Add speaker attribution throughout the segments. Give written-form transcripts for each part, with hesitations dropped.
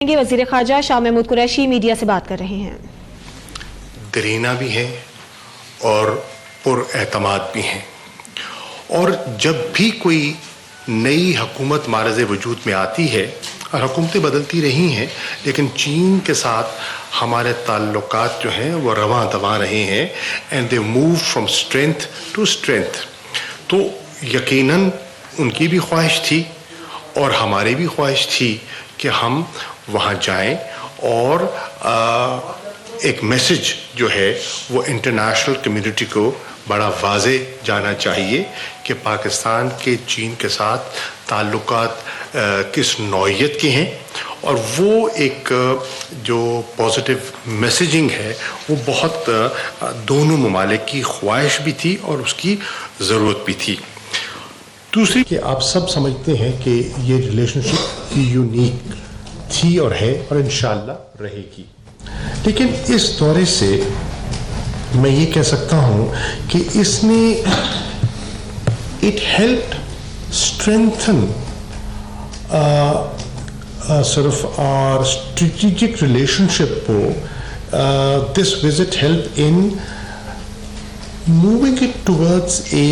Speaker 1: وزیر خارجہ شاہ محمود قریشی میڈیا سے بات کر رہے ہیں.
Speaker 2: درینا بھی ہیں اور پر اعتماد بھی ہیں، اور جب بھی کوئی نئی حکومت معرض وجود میں آتی ہے، اور حکومتیں بدلتی رہی ہیں لیکن چین کے ساتھ ہمارے تعلقات جو ہیں وہ رواں دواں رہے ہیں، and they move from strength to strength. تو یقیناً ان کی بھی خواہش تھی اور ہماری بھی خواہش تھی کہ ہم وہاں جائیں، اور ایک میسج جو ہے وہ انٹرنیشنل کمیونٹی کو بڑا واضح جانا چاہیے کہ پاکستان کے چین کے ساتھ تعلقات کس نوعیت کے ہیں، اور وہ ایک جو پازیٹیو میسیجنگ ہے وہ بہت دونوں ممالک کی خواہش بھی تھی اور اس کی ضرورت بھی تھی. دوسری کہ آپ سب سمجھتے ہیں کہ یہ ریلیشن شپ یونیک تھی اور ہے اور انشاءاللہ رہے گی، لیکن اس دورے سے میں یہ کہہ سکتا ہوں کہ اس نے اٹ ہیلپڈ اسٹرینتھن صرف اور اسٹریٹجک ریلیشن شپ کو. This visit help in moving it towards a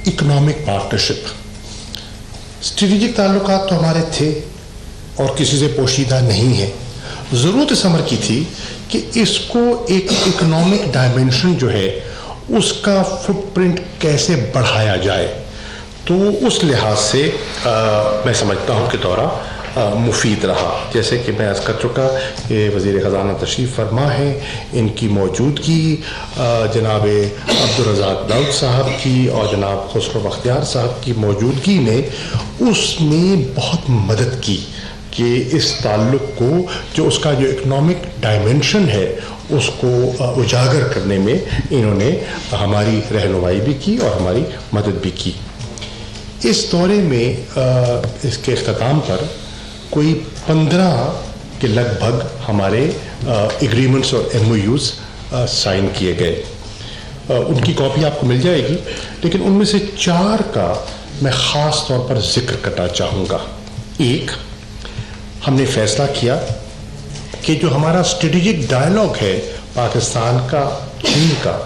Speaker 2: economic partnership. Strategic تعلقات تو ہمارے تھے اور کسی سے پوشیدہ نہیں ہے، ضرورت اس امر کی تھی کہ اس کو ایک اکنامک ڈائمنشن جو ہے اس کا فٹ پرنٹ کیسے بڑھایا جائے. تو اس لحاظ سے میں سمجھتا ہوں کہ دورہ مفید رہا. جیسے کہ میں عرض کر چکا کہ وزیر خزانہ تشریف فرما ہے، ان کی موجودگی، جناب عبدالرزاق داؤد صاحب کی اور جناب خسرو بختیار صاحب کی موجودگی نے اس میں بہت مدد کی کہ اس تعلق کو جو اس کا جو اکنامک ڈائمنشن ہے اس کو اجاگر کرنے میں انہوں نے ہماری رہنمائی بھی کی اور ہماری مدد بھی کی. اس دورے میں اس کے اختتام پر کوئی 15 کے لگ بھگ ہمارے ایگریمنٹس اور MOUs سائن کیے گئے. ان کی کاپی آپ کو مل جائے گی، لیکن ان میں سے 4 کا میں خاص طور پر ذکر کرنا چاہوں گا. ایک، ہم نے فیصلہ کیا کہ جو ہمارا اسٹریٹجک ڈائلاگ ہے پاکستان کا چین کا،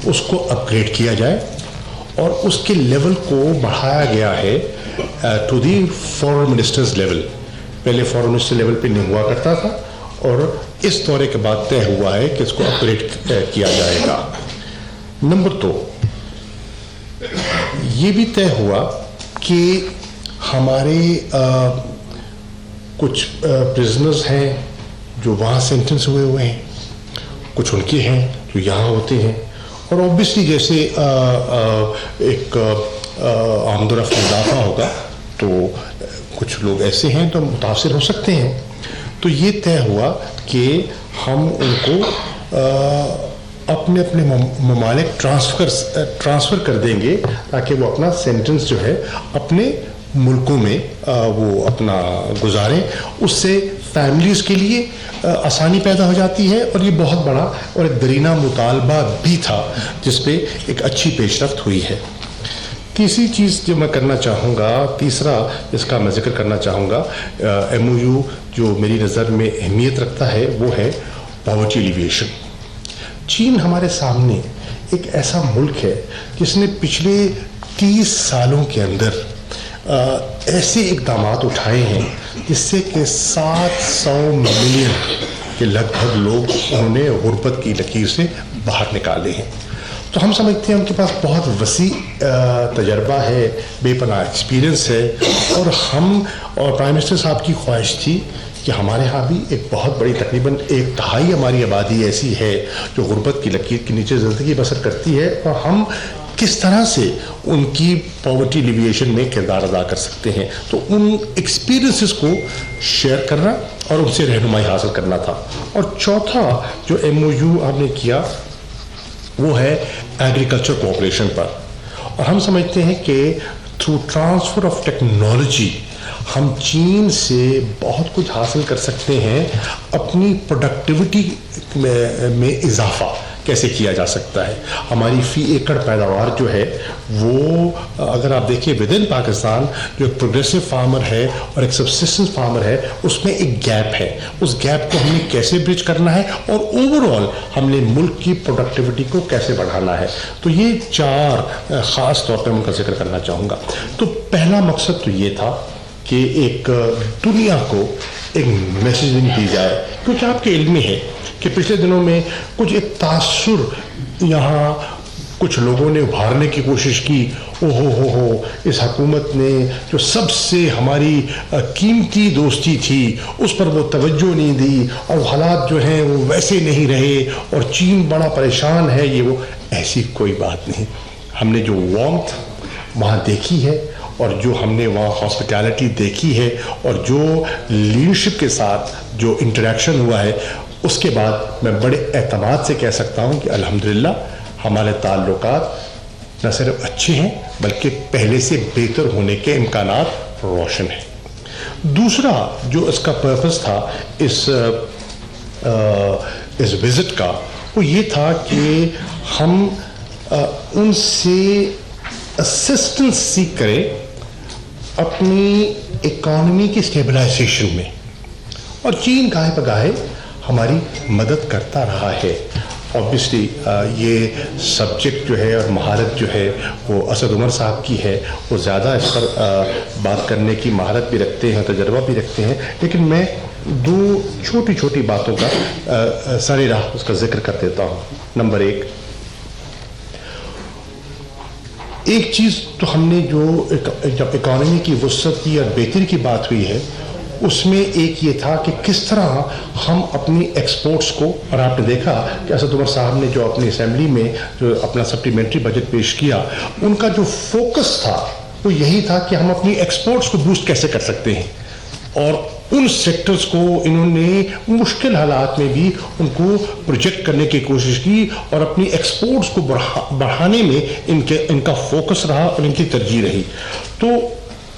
Speaker 2: اس کو اپ گریڈ کیا جائے اور اس کے لیول کو بڑھایا گیا ہے to the foreign ministers level. پہلے فورن منسٹر لیول پہ نہیں ہوا کرتا تھا، اور اس دورے کے بعد طے ہوا ہے کہ اس کو اپ گریڈ کیا جائے گا. نمبر 2، یہ بھی طے ہوا کہ ہمارے کچھ پرزنرز ہیں جو وہاں سینٹنس ہوئے ہیں، کچھ ان کے ہیں جو یہاں ہوتے ہیں، اور اوبیسلی جیسے ایک آمد و رفت اضافہ ہوگا تو کچھ لوگ ایسے ہیں تو متاثر ہو سکتے ہیں. تو یہ طے ہوا کہ ہم ان کو اپنے اپنے ممالک ٹرانسفر کر دیں گے تاکہ وہ اپنا سینٹنس جو ہے اپنے ملکوں میں وہ اپنا گزاریں. اس سے فیملیز کے لیے آسانی پیدا ہو جاتی ہے، اور یہ بہت بڑا اور ایک درینہ مطالبہ بھی تھا جس پہ ایک اچھی پیش رفت ہوئی ہے. تیسری چیز جو میں کرنا چاہوں گا، تیسرا اس کا میں ذکر کرنا چاہوں گا، MOU جو میری نظر میں اہمیت رکھتا ہے وہ ہے پاورٹی ایلیویشن. چین ہمارے سامنے ایک ایسا ملک ہے جس نے پچھلے 30 سالوں کے اندر ایسے اقدامات اٹھائے ہیں جس سے کہ 700 ملین کے لگ بھگ لوگ انہوں نے غربت کی لکیر سے باہر نکالے ہیں. تو ہم سمجھتے ہیں ان کے پاس بہت وسیع تجربہ ہے، بے پناہ ایکسپیرئنس ہے، اور پرائم منسٹر صاحب کی خواہش تھی کہ ہمارے ہاں بھی ایک بہت بڑی تقریباً 1/3 ہماری آبادی ایسی ہے جو غربت کی لکیر کے نیچے زندگی بسر کرتی ہے، اور ہم کس طرح سے ان کی پاورٹی ایلیویشن میں کردار ادا کر سکتے ہیں. تو ان ایکسپیرئنسز کو شیئر کرنا اور ان سے رہنمائی حاصل کرنا تھا. اور چوتھا جو MOU ہم نے کیا وہ ہے ایگریکلچر کوآپریشن پر. اور ہم سمجھتے ہیں کہ تھرو ٹرانسفر آف ٹیکنالوجی ہم چین سے بہت کچھ حاصل کر سکتے ہیں اپنی پروڈکٹیوٹی میں اضافہ. कैसे किया जा सकता है। हमारी फी एकड़ पैदावार जो है वो अगर आप देखिए विद इन पाकिस्तान जो एक प्रोग्रेसिव फार्मर है और एक सबसिस्टेंस फार्मर है उसमें एक गैप है, उस गैप को हमने कैसे ब्रिज करना है और ओवरऑल हमने मुल्क की प्रोडक्टिविटी को कैसे बढ़ाना है। तो ये 4 ख़ास तौर पर मैं उनका जिक्र करना चाहूँगा। तो पहला मकसद तो ये था कि एक दुनिया को एक मैसेजिंग दी जाए, क्योंकि आपके इल्म में है कि पिछले दिनों में कुछ एक तासुर यहाँ कुछ लोगों ने उभारने की कोशिश की, ओहो हो इस हुकूमत ने जो सबसे हमारी कीमती दोस्ती थी उस पर वो तवज्जो नहीं दी और हालात जो हैं वो वैसे नहीं रहे और चीन बड़ा परेशान है, ये वो। ऐसी कोई बात नहीं। हमने जो वार्मथ वहाँ देखी है और जो हमने वहाँ हॉस्पिटैलिटी देखी है और जो लीडरशिप के साथ जो इंटरेक्शन हुआ है, उसके बाद मैं बड़े एतमाद से कह सकता हूँ कि अल्हम्दुलिल्लाह हमारे ताल्लुकात न सिर्फ अच्छे हैं बल्कि पहले से बेहतर होने के इम्कानात रोशन हैं। दूसरा जो इसका पर्पस था इस विज़िट का वो ये था कि हम उनसे असिस्टेंस सीख करें अपनी इकॉनमी की स्टेबलाइजेशन में, और चीन गाहे बगाहे हमारी मदद करता रहा है। ऑब्वियसली ये सब्जेक्ट जो है और महारत जो है वो असद उमर साहब की है, वो ज़्यादा इस पर बात करने की महारत भी रखते हैं, तजर्बा भी रखते हैं, लेकिन मैं 2 छोटी छोटी बातों का सारी राह उसका जिक्र कर देता हूँ। नंबर 1 चीज़ तो हमने जो जब इकॉनमी की वुसअत की और बेहतरी की बात हुई है उसमें एक ये था कि किस तरह हम अपनी एक्सपोर्ट्स को, और आपने देखा कि असद उमर साहब ने जो अपनी असेंबली में जो अपना सप्लीमेंट्री बजट पेश किया, उनका जो फोकस था वो यही था कि हम अपनी एक्सपोर्ट्स को बूस्ट कैसे कर सकते हैं, और उन सेक्टर्स को इन्होंने मुश्किल हालात में भी उनको प्रोजेक्ट करने की कोशिश की और अपनी एक्सपोर्ट्स को बढ़ाने में इनका फोकस रहा और इनकी तरजीह रही। तो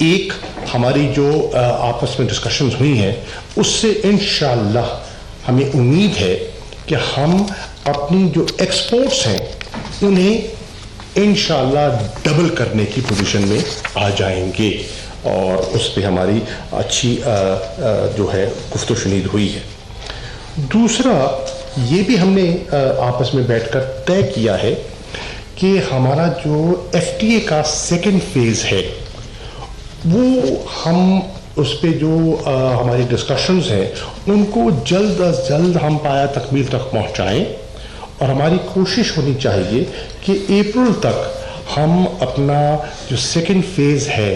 Speaker 2: एक हमारी जो आपस में डिस्कशंस हुई हैं उससे इंशाअल्लाह हमें उम्मीद है कि हम अपनी जो एक्सपोर्ट्स हैं उन्हें इंशाअल्लाह डबल करने की पोजीशन में आ जाएंगे, और उस पर हमारी अच्छी जो है गुफ्तगू शुनीद हुई है। दूसरा ये भी हमने आपस में बैठकर तय किया है कि हमारा जो FTA का 2nd फेज़ है वो हम उस पे जो हमारी डिस्कशंस हैं उनको जल्द अज जल्द हम पाया तकमील तक पहुंचाएं, और हमारी कोशिश होनी चाहिए कि अप्रैल तक हम अपना जो 2nd फेज़ है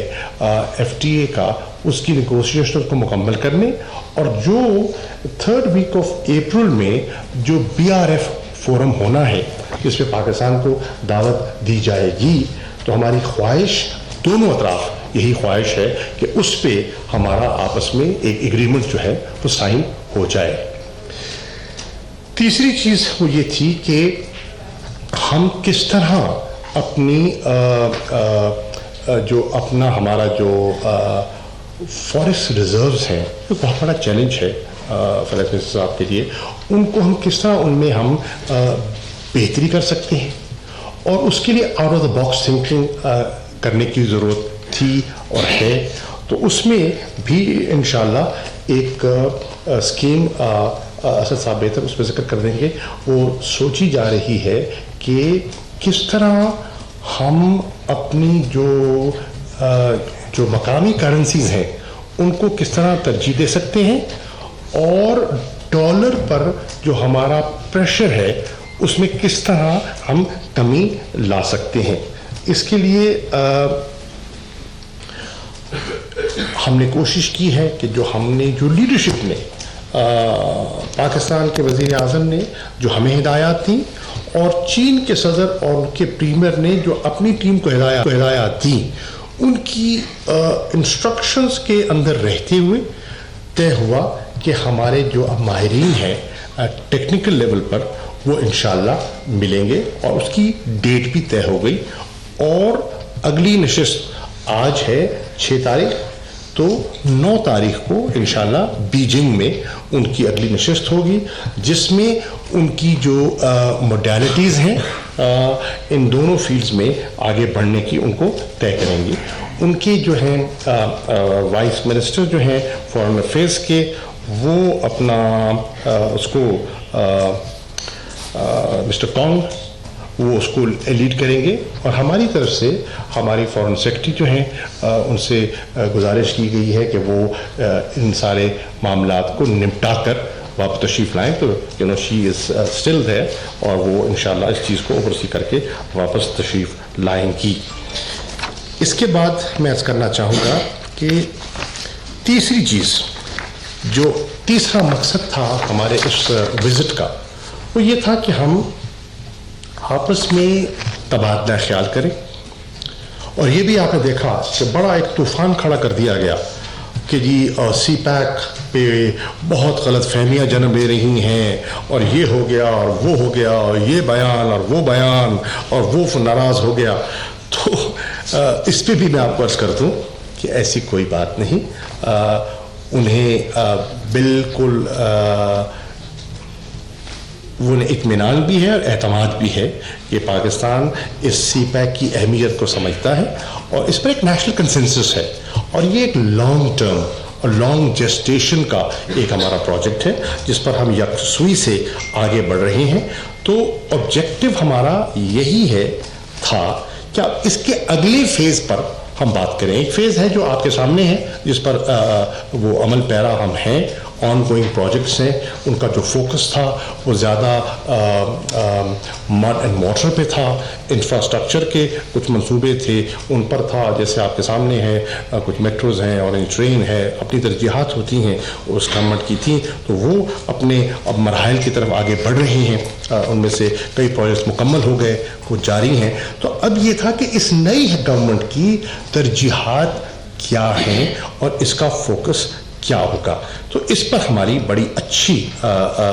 Speaker 2: FTA का उसकी नेगोशिएशन को मुकम्मल करने, और जो 3rd वीक ऑफ अप्रैल में जो BRF फोरम होना है जिसमें पाकिस्तान को दावत दी जाएगी, तो हमारी ख्वाहिश दोनों अतराफ यही ख्वाहिश है कि उस पे हमारा आपस में एक एग्रीमेंट जो है वो साइन हो जाए। तीसरी चीज़ वो ये थी कि हम किस तरह अपनी जो अपना हमारा जो फॉरेस्ट रिजर्व्स हैं, तो बहुत बड़ा चैलेंज है फैज़ मिर्ज़ा साहब के लिए, उनको हम किस तरह उनमें हम बेहतरी कर सकते हैं, और उसके लिए out of the box thinking करने की ज़रूरत थी और है। तो उसमें भी इंशाअल्लाह एक स्कीम असद साहब बेहतर उस पर जिक्र कर देंगे, वो सोची जा रही है कि किस तरह हम अपनी जो मकामी करेंसीज हैं उनको किस तरह तरजीह दे सकते हैं, और डॉलर पर जो हमारा प्रेशर है उसमें किस तरह हम कमी ला सकते हैं। इसके लिए हमने कोशिश की है कि जो लीडरशिप ने पाकिस्तान के वज़ीर आज़म ने जो हमें हिदायत दी, और चीन के सदर और उनके प्रीमियर ने जो अपनी टीम को हिदायत दी, उनकी इंस्ट्रक्शंस के अंदर रहते हुए तय हुआ कि हमारे जो अब माहिरीन हैं टेक्निकल लेवल पर वो इंशाअल्लाह मिलेंगे, और उसकी डेट भी तय हो गई, और अगली नशिस्त आज है 6 तारीख, تو 9 तारीख को इंशाल्लाह बीजिंग में उनकी अगली नशिस्त होगी, जिसमें उनकी जो मोडालिटीज़ हैं इन दोनों फील्ड्स में आगे बढ़ने की उनको तय करेंगी। उनके जो हैं वाइस मिनिस्टर जो हैं फॉरेन अफेयर्स के, वो अपना उसको मिस्टर कॉन्ग वो उसको लीड करेंगे, और हमारी तरफ से हमारी फॉरेन सेक्रेटरी जो हैं उनसे गुजारिश की गई है कि वो इन सारे मामलात को निपटा कर वापस तशरीफ़ लाएँ। तो शी इज़ स्टिल देयर, और वो इंशाल्लाह इस चीज़ को ओवरसी करके वापस तशरीफ़ लाएंगी। इसके बाद मैं अर्ज़ करना चाहूँगा कि तीसरी चीज़, जो तीसरा मकसद था हमारे इस विज़िट का, वो ये था कि हम आपस में तबादला ख्याल करें। और ये भी आपने देखा कि बड़ा एक तूफ़ान खड़ा कर दिया गया कि जी सी पैक पे बहुत गलत फहमियाँ जन्म ले रही हैं, और ये हो गया और वो हो गया, और ये बयान और वो बयान, और वो नाराज़ हो गया। तो इस पे भी मैं आपको अर्ज़ कर दूँ कि ऐसी कोई बात नहीं। उन्हें बिल्कुल वो इत्मीनान भी है और एतमाद भी है कि पाकिस्तान इस सी पैक की अहमियत को समझता है, और इस पर एक नेशनल कंसेंसस है, और ये एक लॉन्ग टर्म और लॉन्ग जेस्टेशन का एक हमारा प्रोजेक्ट है जिस पर हम यकसुई से आगे बढ़ रहे हैं। तो ऑब्जेक्टिव हमारा यही है था कि अब इसके अगले फेज़ पर हम बात करें। एक फेज़ है जो आपके सामने है, जिस पर वो अमल पैरा हम हैं, ऑन गोइंग प्रोजेक्ट्स हैं। उनका जो फोकस था वो ज़्यादा मड एंड वाटर पे था, इंफ्रास्ट्रक्चर के कुछ मंसूबे थे उन पर था, जैसे आपके सामने हैं कुछ मेट्रोज़ हैं, ऑरेंज ट्रेन है, अपनी तरजीहात होती हैं उस गवर्नमेंट की थी, तो वो अपने अब मरहल की तरफ आगे बढ़ रही हैं। उनमें से कई प्रोजेक्ट्स मुकम्मल हो गए, वो जारी हैं। तो अब ये था कि इस नई गवर्नमेंट की तरजीहात क्या हैं और इसका फोकस क्या होगा, तो इस पर हमारी बड़ी अच्छी